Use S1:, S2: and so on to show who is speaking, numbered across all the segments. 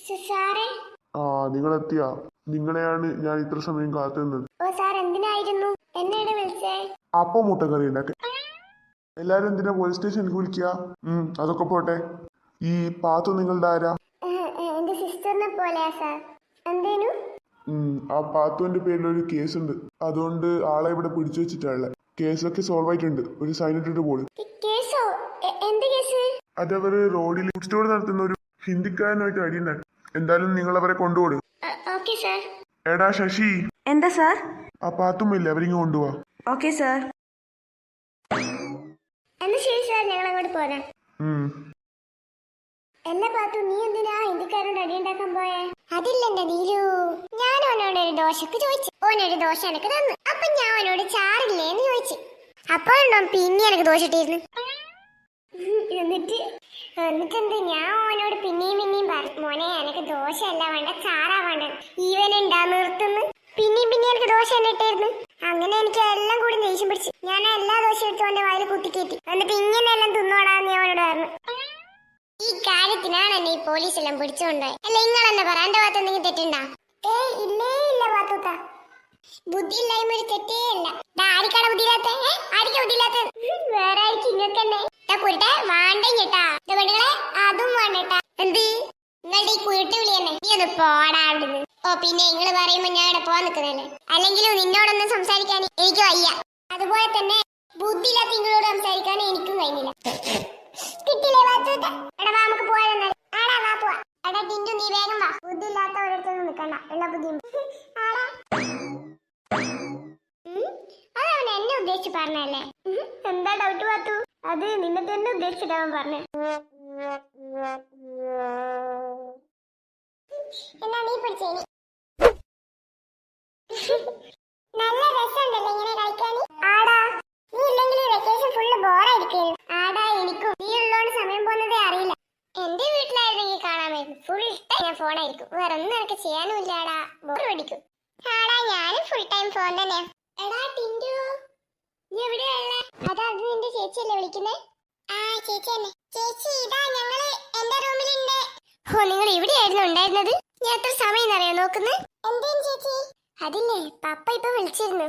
S1: സാറേ.
S2: ആ, നിങ്ങൾ എത്തിയാ? നിങ്ങളെയാണ് ഞാൻ ഇത്ര സമയം കാത്തുനിന്നത്.
S1: ഓ സാർ, എന്തിനായിരുന്നു എന്നെ വിളിച്ചേ?
S2: അപ്പം മുട്ടക്കറി ഉണ്ടാക്കി. എല്ലാരും എന്തിനാ പോലീസ് സ്റ്റേഷനിലേക്ക് വിളിക്കുക? അതൊക്കെ പോട്ടെ. ഈ പാത്തു നിങ്ങളുടെ ആരാ?
S1: എന്റെ സിസ്റ്ററിനെ പോലെയാ സാർ. എന്തേനു?
S2: ആ പാത്തുവിന്റെ പേരിൽ ഒരു കേസ് ഉണ്ട്. അതുകൊണ്ട് ആളെ ഇവിടെ പിടിച്ചു വെച്ചിട്ടുള്ള കേസൊക്കെ സോൾവ് ആയിട്ടുണ്ട്. ഒരു സൈൻ ഇട്ടിട്ട് പോലും.
S1: കേസോ? എന്ത് കേസ്?
S2: അതവര് റോഡിൽ ഫുഡ് സ്റ്റോർ നടത്തുന്ന ഒരു ഹിന്ദിക്കാരനായിട്ട് അടിയുണ്ടാക്കി. എന്തായാലും നിങ്ങൾ അവരെ കൊണ്ടുപോടും.
S1: Okay sir.
S2: എടാ ശശി.
S3: എന്താ സാർ?
S2: ആ പാത്തുമില്ല, അവരിങ്ങ് കൊണ്ടുപോവാ.
S3: Okay sir.
S1: എന്നാ ശരി സാർ, ഞങ്ങൾ അങ്ങോട്ട് പോരാ. എന്നെ പാത്തു, നീ എന്തിനാ ഹിന്ദിക്കാരോട് അടിയുണ്ടാക്കാൻ പോയേ? അതില്ലെന്റെ നീലു, ഞാൻ അവനോട് ഒരു ദോശക്ക് ചോദിച്ചു. ഓനൊരു ദോശ എനിക്ക് തന്നു. അപ്പൊ ഞാൻ അവനോട് ചാറില്ലേന്ന് ചോദിച്ചു. അപ്പോഴുണ്ടോ പിന്നെ എനിക്ക് ദോശ ഇട്ടിരുന്നു. എന്നിട്ടെന്ത്, ഞാൻ അവനോട് പിന്നെയും പറഞ്ഞു, മോനെ എനിക്ക് ദോശ അല്ല വേണ്ട, ചാറാ വേണ്ട. ഈവനുണ്ടാ നിർത്തുന്നു. പിന്നെയും എനിക്ക് ദോശ തന്നെ ഇട്ടായിരുന്നു. അങ്ങനെ എനിക്ക് എല്ലാം കൂടി ദേഷ്യം പിടിച്ചു. ഞാൻ എല്ലാ ദോശ എടുത്തു അവന്റെ വായിൽ കുത്തിക്കേറ്റി. എന്നിട്ട് ഇങ്ങനെയെല്ലാം തിന്നോടാന്ന് ഞാൻ അവനോട് പറഞ്ഞു. ഈ കാര്യത്തിനാണ് എന്നെ ഈ പോലീസെല്ലാം പിടിച്ചുകൊണ്ടുപോയി. അല്ല, നിങ്ങൾ എന്നെ പറ, എന്റെ ഭാഗത്ത് എന്തെങ്കിലും തെറ്റുണ്ടാ? ഇല്ല പാത്തൂത്ത, ബുദ്ധിയില്ലായ്മ ഒരു തെറ്റേ അല്ല. ആരിക്കാണ് ബുദ്ധിയില്ലാത്ത? ആരിക്കാ ബുദ്ധിയില്ലാത്ത? വേറെ ആയിരിക്കും ഇങ്ങക്ക് തന്നെ. കുരുട്ടെ വാണ്ടേട്ടാ, പെണ്ണുങ്ങളെ അതും വേണ്ടട്ടാ. എന്ത് നിങ്ങളുടെ ഈ കുരുട്ട് വിളി തന്നെ? നീ ഒന്ന് പോടാവിടുന്ന്. ഓ പിന്നെ നിങ്ങൾ പറയുമ്പോ ഞാൻ ഇവിടെ പോവാൻ നിൽക്കുന്നല്ലേ? അല്ലെങ്കിലും നിന്നോടൊന്നും സംസാരിക്കാൻ എനിക്ക് വയ്യ. അതുപോലെ തന്നെ ബുദ്ധിയില്ലാത്ത നിങ്ങളോട് സംസാരിക്കാൻ എനിക്കും കഴിഞ്ഞില്ല. കിട്ടില്ലേ പാത്തൂത്ത? എടാ വാ, നമുക്ക് പോയാലോ? ആടാ വാ പോവാ. എടാ ടിന്റു, നീ വേഗം വാ. ബുദ്ധിയില്ലാത്ത ഒരിടത്തൊന്നും നിൽക്കണ്ട, എല്ലാ ബുദ്ധിയും. ആടാ, അതവൻ എന്നെ ഉദ്ദേശിച്ച് പറഞ്ഞല്ലേ? എന്താ ഡൗട്ട് പാത്തു? അത് നിന്നെ തന്നെ ഉദ്ദേശിച്ചിട്ടാവൻ പറഞ്ഞേ. എന്നാ നീ പഠിച്ചേ? നല്ല രസമുണ്ടല്ലേ ഇങ്ങനെ കളിക്കാൻ? ആടാ, നീ ഇല്ലെങ്കിൽ വെക്കേഷൻ ഫുള്ള് ബോറായിരിക്കും. ആടാ, എനിക്കും. നീ ഉള്ളോണ്ട് സമയം പോകുന്നതേ അറിയില്ല. എന്റെ വീട്ടിലായിരുന്നെങ്കിൽ കാണാമായിരുന്നു. ഫുൾ ടൈം ഞാൻ ഫോണായിരിക്കും. വേറെ ഒന്നും എനിക്ക് ചെയ്യാനും ഇല്ലാടാ, ബോർ പഠിക്കും. ആടാ, ഞാനും ഫുൾ ടൈം ഫോൺ തന്നെയാ. എടാ ടിന്റു, നീ എവിടെയാണല്ലേ? അതാ, അത് നിന്റെ ചേച്ചിയല്ലേ വിളിക്കുന്നേ? ആ ചേച്ചി തന്നെ. ചേച്ചി ഇതാ ഞങ്ങള് എന്റെ റൂമിലുണ്ട്. ഓ, നിങ്ങൾ ഇവിടെയായിരുന്നു ഉണ്ടായിരുന്നത്? ഞാൻ എത്ര സമയം അറിയാൻ നോക്കുന്നത്? എന്തേലും ചേച്ചി? അതില്ലേ, പപ്പ ഇപ്പൊ വിളിച്ചിരുന്നു.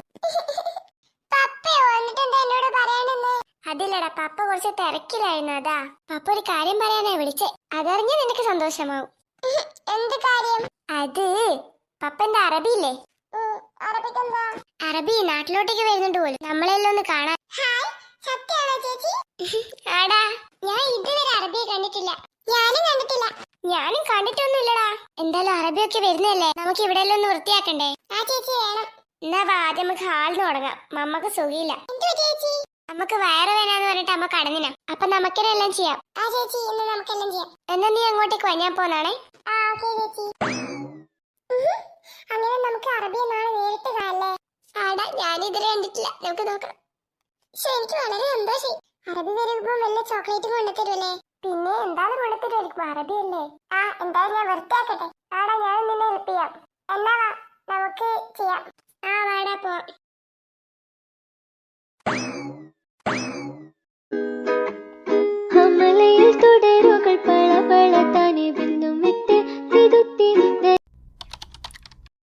S1: പപ്പയോ? എന്നിട്ട് എന്താ എന്നോട് പറയാനെന്ന്? അതില്ലടാ, പപ്പ കുറച്ച് തിരക്കിലായിരുന്നു. അതാ പപ്പ ഒരു കാര്യം പറയാനാ വിളിച്ചേ. അതറിഞ്ഞ നിനക്ക് സന്തോഷമാവും. എന്ത് കാര്യം? അത് പപ്പന്റെ അറബിയില്ലേ? അറബിക്കെന്താ? അറബി നാട്ടിലോട്ടേക്ക് വരുന്നുണ്ട് പോലും, നമ്മളെല്ലാം ഒന്ന് കാണാൻ. സത്യാണോ ചേച്ചി? ആടാ, ഞാൻ ഇതുവരെ അറബിയെ കണ്ടിട്ടില്ല. ഞാനും കണ്ടിട്ടില്ല. ഞാനും കണ്ടിട്ടൊന്നുമില്ലടാ. എന്തായാലും അറബിയൊക്കെ വരുന്നല്ലേ, നമുക്ക് ഇവിടെ എല്ലാം ഒന്ന് വൃത്തിയാക്കണ്ടേ? ആ ചേച്ചി വേണം. എന്നാ ആദ്യം നമുക്ക് ഹാളിൽ തുടങ്ങാം. മമ്മക്ക് സുഖയില്ല. നമുക്ക് വയറ് വേനാന്ന് പറഞ്ഞിട്ട് അമ്മ കടന്നിനാ. അപ്പൊ നമുക്കെല്ലാം ചെയ്യാം. ആ ചേച്ചി, ഇന്ന് നമുക്കെല്ലാം ചെയ്യാം. എന്നാ നീ അങ്ങോട്ടേക്ക് വരാൻ പോന്നാണേ. ആ ഓക്കേ ചേച്ചി. അങ്ങനെ നമുക്ക് അറബിയെ നാളെ നേരിട്ട് കാണല്ലേ? ആടാ, ഞാനിതുവരെ കണ്ടിട്ടില്ല. നമുക്ക് നോക്കാം. പക്ഷെ എനിക്ക് വളരെ സന്തോഷായി. അറബി വരുമ്പോ വല്ല ചോക്ലേറ്റ് കൊണ്ടുതരുമല്ലേ? പിന്നെ എന്തായാലും കൊണ്ടുതരുമായിരിക്കും, അറബി അല്ലേ? ആ, എന്തായാലും ഞാൻ വൃത്തിയാക്കട്ടെ. ആടാ, ഞാൻ നിന്നെ ഹെൽപ്പ് ചെയ്യാം. എന്നാ വാ, നമുക്ക് ചെയ്യാം. ആ വാടാ, പോ.